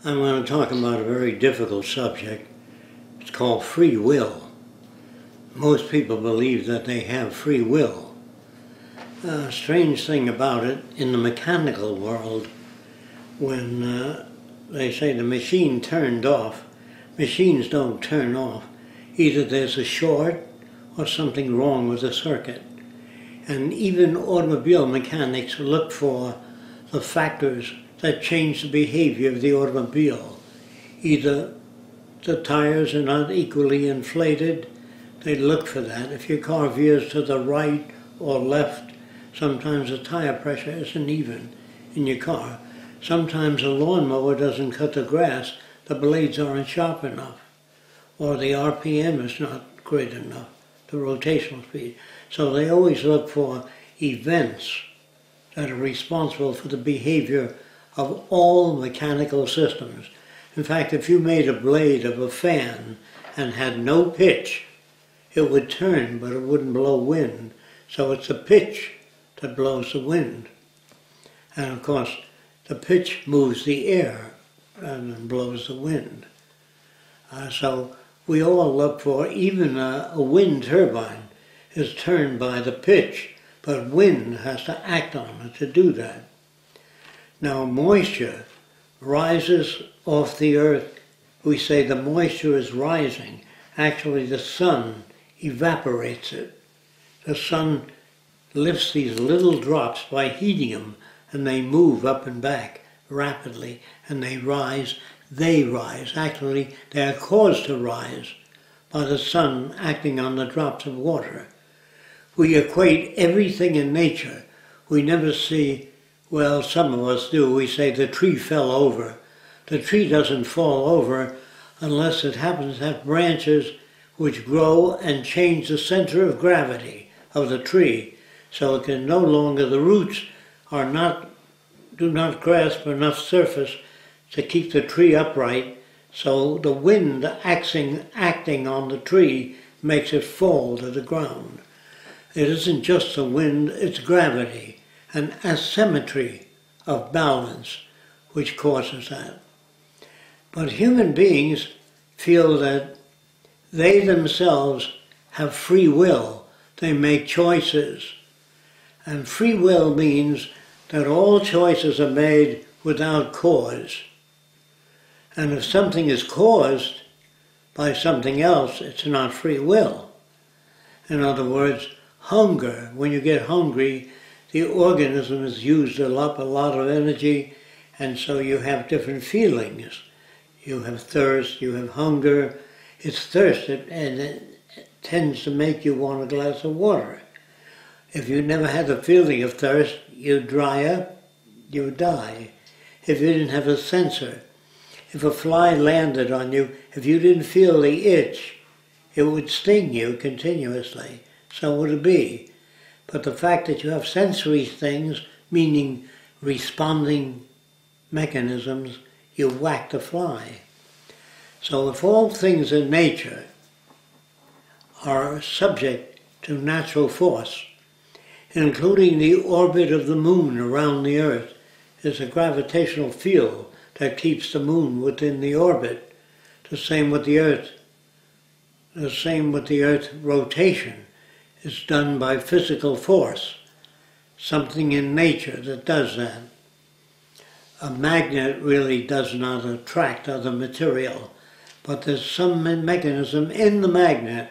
I'm going to talk about a very difficult subject. It's called free will. Most people believe that they have free will. A strange thing about it, in the mechanical world, when they say the machine turned off, machines don't turn off. Either there's a short or something wrong with the circuit. And even automobile mechanics look for the factors that change the behavior of the automobile. Either the tires are not equally inflated, they look for that. If your car veers to the right or left, sometimes the tire pressure isn't even in your car. Sometimes a lawnmower doesn't cut the grass, the blades aren't sharp enough, or the RPM is not great enough, the rotational speed. So they always look for events that are responsible for the behavior of all mechanical systems. In fact, if you made a blade of a fan and had no pitch, it would turn, but it wouldn't blow wind. So it's the pitch that blows the wind. And of course, the pitch moves the air and blows the wind. So we all look for, even a wind turbine is turned by the pitch, but wind has to act on it to do that. Now, moisture rises off the earth. We say the moisture is rising. Actually, the sun evaporates it. The sun lifts these little drops by heating them, and they move up and back rapidly, and they rise. They rise. Actually, they are caused to rise by the sun acting on the drops of water. We equate everything in nature. We never see, well, some of us do, we say the tree fell over. The tree doesn't fall over unless it happens to have branches which grow and change the center of gravity of the tree. So it can no longer, the roots do not grasp enough surface to keep the tree upright. So the wind acting on the tree makes it fall to the ground. It isn't just the wind, it's gravity, an asymmetry of balance which causes that. But human beings feel that they themselves have free will. They make choices. And free will means that all choices are made without cause. And if something is caused by something else, it's not free will. In other words, hunger, when you get hungry, the organism has used up a lot of energy, and so you have different feelings. You have thirst, you have hunger. It's thirst, and it tends to make you want a glass of water. If you never had the feeling of thirst, you dry up, you die. If you didn't have a sensor, if a fly landed on you, if you didn't feel the itch, it would sting you continuously. So would it be. But the fact that you have sensory things, meaning responding mechanisms, you whack the fly. So if all things in nature are subject to natural force, including the orbit of the moon around the earth, is a gravitational field that keeps the moon within the orbit. The same with the earth. The same with the earth rotation is done by physical force, something in nature that does that. A magnet really does not attract other material, but there's some mechanism in the magnet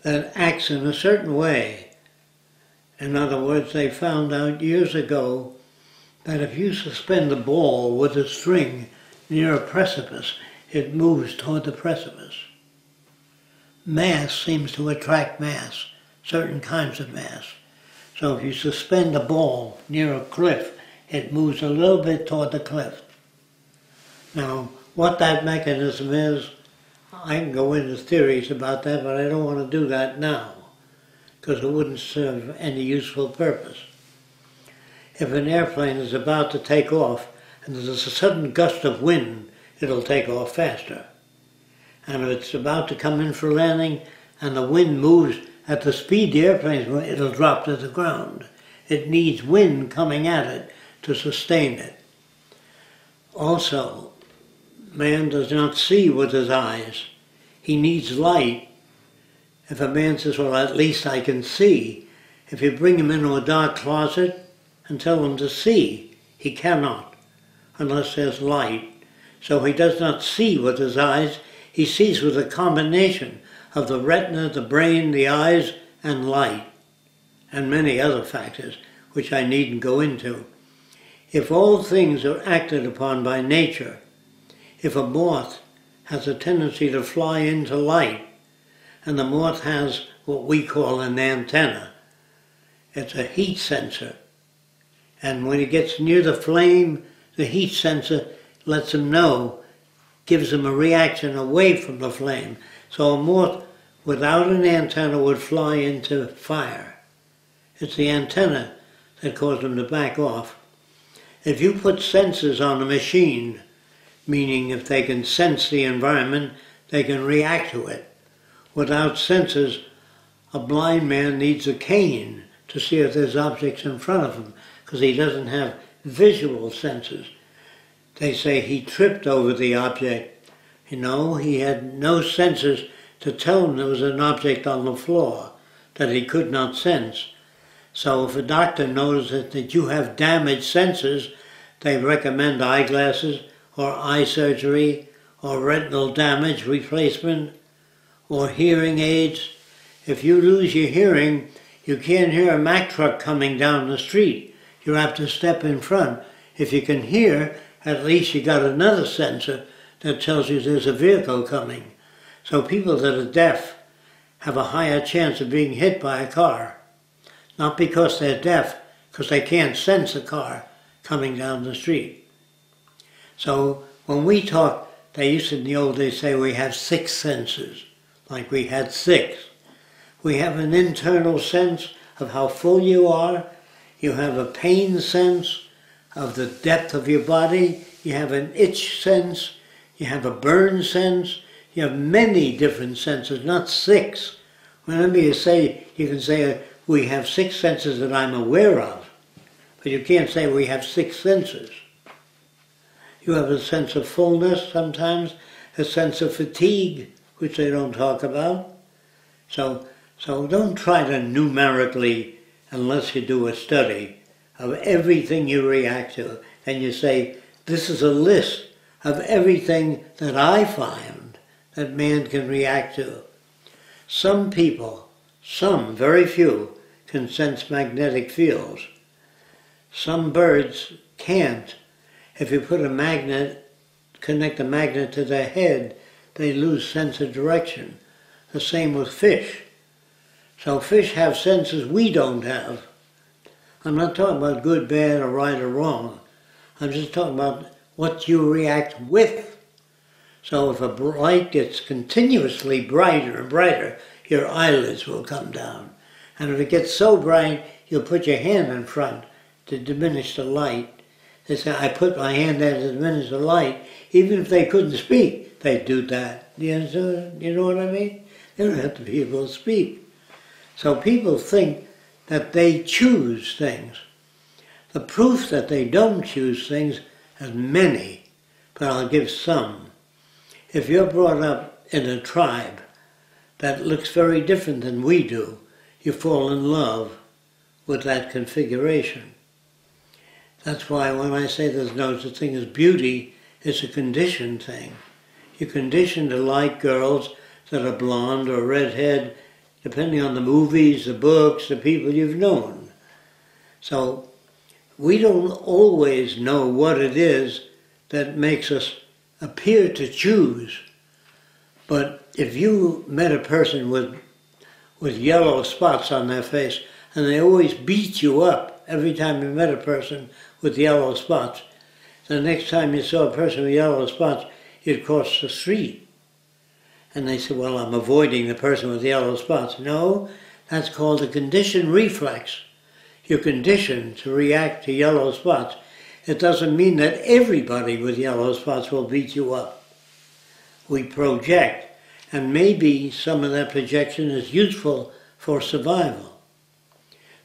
that acts in a certain way. In other words, they found out years ago that if you suspend a ball with a string near a precipice, it moves toward the precipice. Mass seems to attract mass, certain kinds of mass. So if you suspend a ball near a cliff, it moves a little bit toward the cliff. Now, what that mechanism is, I can go into theories about that, but I don't want to do that now, because it wouldn't serve any useful purpose. If an airplane is about to take off, and there's a sudden gust of wind, it'll take off faster. And if it's about to come in for landing and the wind moves at the speed the airplane's going, it'll drop to the ground. It needs wind coming at it to sustain it. Also, man does not see with his eyes. He needs light. If a man says, well, at least I can see, if you bring him into a dark closet and tell him to see, he cannot, unless there's light. So he does not see with his eyes, he sees with a combination of the retina, the brain, the eyes, and light, and many other factors, which I needn't go into. If all things are acted upon by nature, if a moth has a tendency to fly into light, and the moth has what we call an antenna, it's a heat sensor. And when it gets near the flame, the heat sensor lets him know, gives him a reaction away from the flame. So a moth without an antenna would fly into fire. It's the antenna that caused him to back off. If you put sensors on a machine, meaning if they can sense the environment, they can react to it. Without sensors, a blind man needs a cane to see if there's objects in front of him, because he doesn't have visual senses. They say he tripped over the object. You know, he had no senses to tell him there was an object on the floor that he could not sense. So if a doctor notices that you have damaged senses, they recommend eyeglasses or eye surgery or retinal damage replacement or hearing aids. If you lose your hearing, you can't hear a Mack truck coming down the street. You have to step in front. If you can hear, at least you got another sensor that tells you there's a vehicle coming. So people that are deaf have a higher chance of being hit by a car. Not because they're deaf, because they can't sense a car coming down the street. So when we talk, they used to in the old days say we have 6 senses, like we had 6. We have an internal sense of how full you are. You have a pain sense of the depth of your body. You have an itch sense. You have a burn sense. You have many different senses, not 6. Whenever you can say we have 6 senses that I'm aware of, but you can't say we have 6 senses. You have a sense of fullness sometimes, a sense of fatigue, which they don't talk about. So don't try to numerically, unless you do a study of everything you react to, and you say, this is a list of everything that I find that man can react to. Some people, very few, can sense magnetic fields. Some birds can't. If you put a magnet, connect a magnet to their head, they lose sense of direction. The same with fish. So fish have senses we don't have. I'm not talking about good, bad, or right or wrong. I'm just talking about what you react with. So if a light gets continuously brighter and brighter, your eyelids will come down. And if it gets so bright, you'll put your hand in front to diminish the light. They say, I put my hand there to diminish the light. Even if they couldn't speak, they'd do that. You know what I mean? They don't have to be able to speak. So people think that they choose things. The proof that they don't choose things is many, but I'll give some. If you're brought up in a tribe that looks very different than we do, you fall in love with that configuration. That's why when I say there's no such thing as beauty, it's a conditioned thing. You're conditioned to like girls that are blonde or redhead, depending on the movies, the books, the people you've known. So we don't always know what it is that makes us appear to choose. But if you met a person with yellow spots on their face, and they always beat you up every time you met a person with yellow spots, the next time you saw a person with yellow spots, you'd cross the street. And they said, well, I'm avoiding the person with yellow spots. No, that's called a conditioned reflex. You're conditioned to react to yellow spots. It doesn't mean that everybody with yellow spots will beat you up. We project, and maybe some of that projection is useful for survival.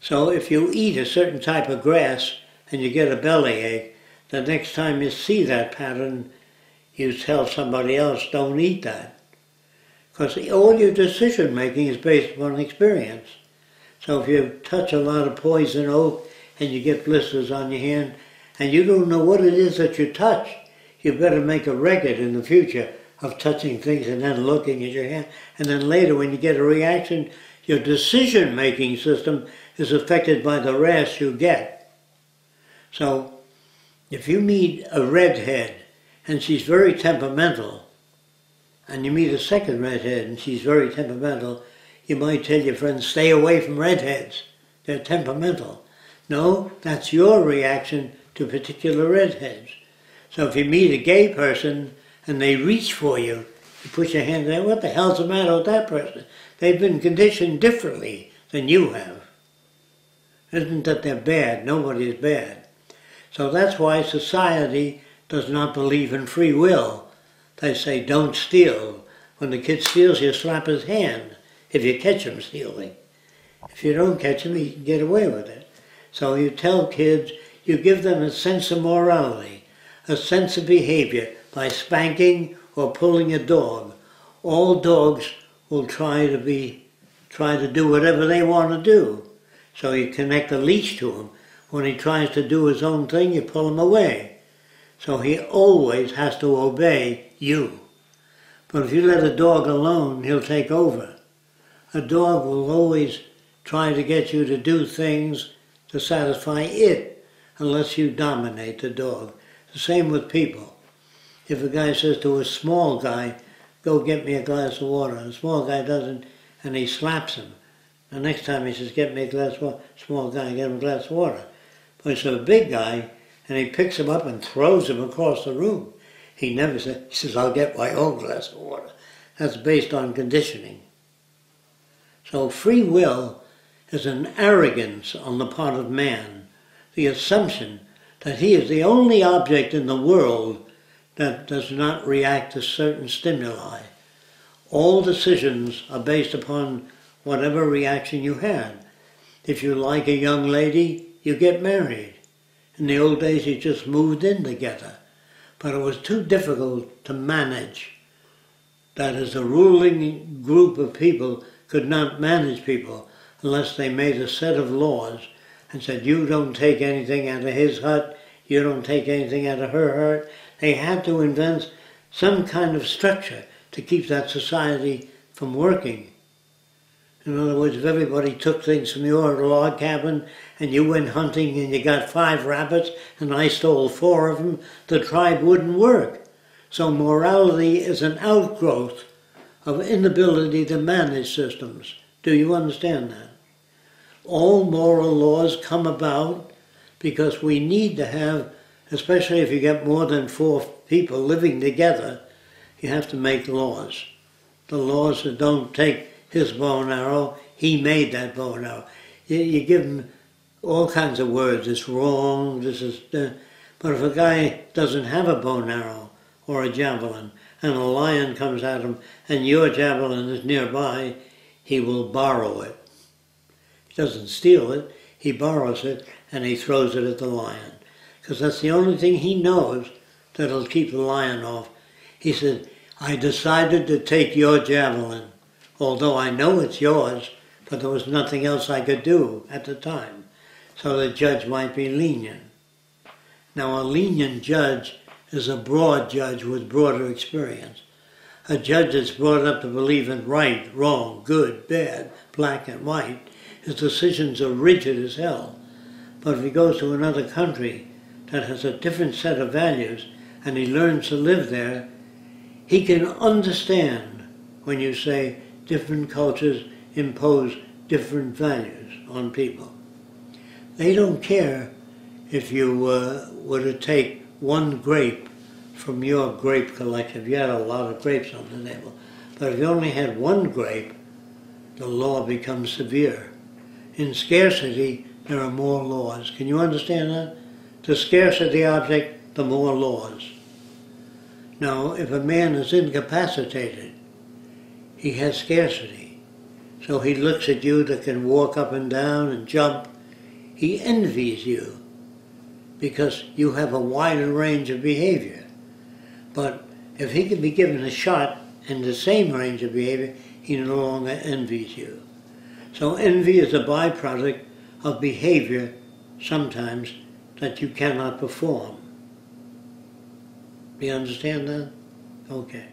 So if you eat a certain type of grass and you get a bellyache, the next time you see that pattern, you tell somebody else, don't eat that. Because all your decision making is based upon experience. So if you touch a lot of poison oak and you get blisters on your hand and you don't know what it is that you touch, you better make a record in the future of touching things and then looking at your hand. And then later when you get a reaction, your decision making system is affected by the rash you get. So if you meet a redhead and she's very temperamental, and you meet a second redhead and she's very temperamental, you might tell your friends, stay away from redheads. They're temperamental. No, that's your reaction to particular redheads. So if you meet a gay person and they reach for you, you put your hand there, what the hell's the matter with that person? They've been conditioned differently than you have. It isn't that they're bad, nobody is bad. So that's why society does not believe in free will. They say, don't steal. When the kid steals, you slap his hand if you catch him stealing. If you don't catch him, he can get away with it. So you tell kids, you give them a sense of morality, a sense of behavior by spanking or pulling a dog. All dogs will try to do whatever they want to do. So you connect a leash to him. When he tries to do his own thing, you pull him away. So he always has to obey you. But if you let a dog alone, he'll take over. A dog will always try to get you to do things to satisfy it, unless you dominate the dog. The same with people. If a guy says to a small guy, go get me a glass of water, and the small guy doesn't, and he slaps him. The next time he says, get me a glass of water, small guy, get him a glass of water. But it's a big guy, and he picks him up and throws him across the room. He never says, he says, I'll get my own glass of water. That's based on conditioning. So free will is an arrogance on the part of man, the assumption that he is the only object in the world that does not react to certain stimuli. All decisions are based upon whatever reaction you had. If you like a young lady, you get married. In the old days, you just moved in together. But it was too difficult to manage. That is, a ruling group of people could not manage people unless they made a set of laws and said, you don't take anything out of his hut, you don't take anything out of her hut. They had to invent some kind of structure to keep that society from working. In other words, if everybody took things from your log cabin and you went hunting and you got 5 rabbits and I stole 4 of them, the tribe wouldn't work. So morality is an outgrowth of inability to manage systems. Do you understand that? All moral laws come about because we need to have, especially if you get more than 4 people living together, you have to make laws. The laws that don't take his bow and arrow, he made that bow and arrow. You give him all kinds of words, it's wrong, this is... But if a guy doesn't have a bow and arrow or a javelin, and a lion comes at him and your javelin is nearby, he will borrow it. He doesn't steal it, he borrows it and he throws it at the lion. Because that's the only thing he knows that'll keep the lion off. He said, I decided to take your javelin, although I know it's yours, but there was nothing else I could do at the time. So the judge might be lenient. Now a lenient judge is a broad judge with broader experience. A judge that's brought up to believe in right, wrong, good, bad, black and white, his decisions are rigid as hell. But if he goes to another country that has a different set of values and he learns to live there, he can understand when you say different cultures impose different values on people. They don't care if you were to take one grape from your grape collection. If you had a lot of grapes on the table. But if you only had one grape, the law becomes severe. In scarcity, there are more laws. Can you understand that? The scarcer the object, the more laws. Now, if a man is incapacitated, he has scarcity. So he looks at you that can walk up and down and jump. He envies you. because you have a wider range of behavior. But if he can be given a shot in the same range of behavior, he no longer envies you. So envy is a byproduct of behavior sometimes that you cannot perform. Do you understand that? Okay.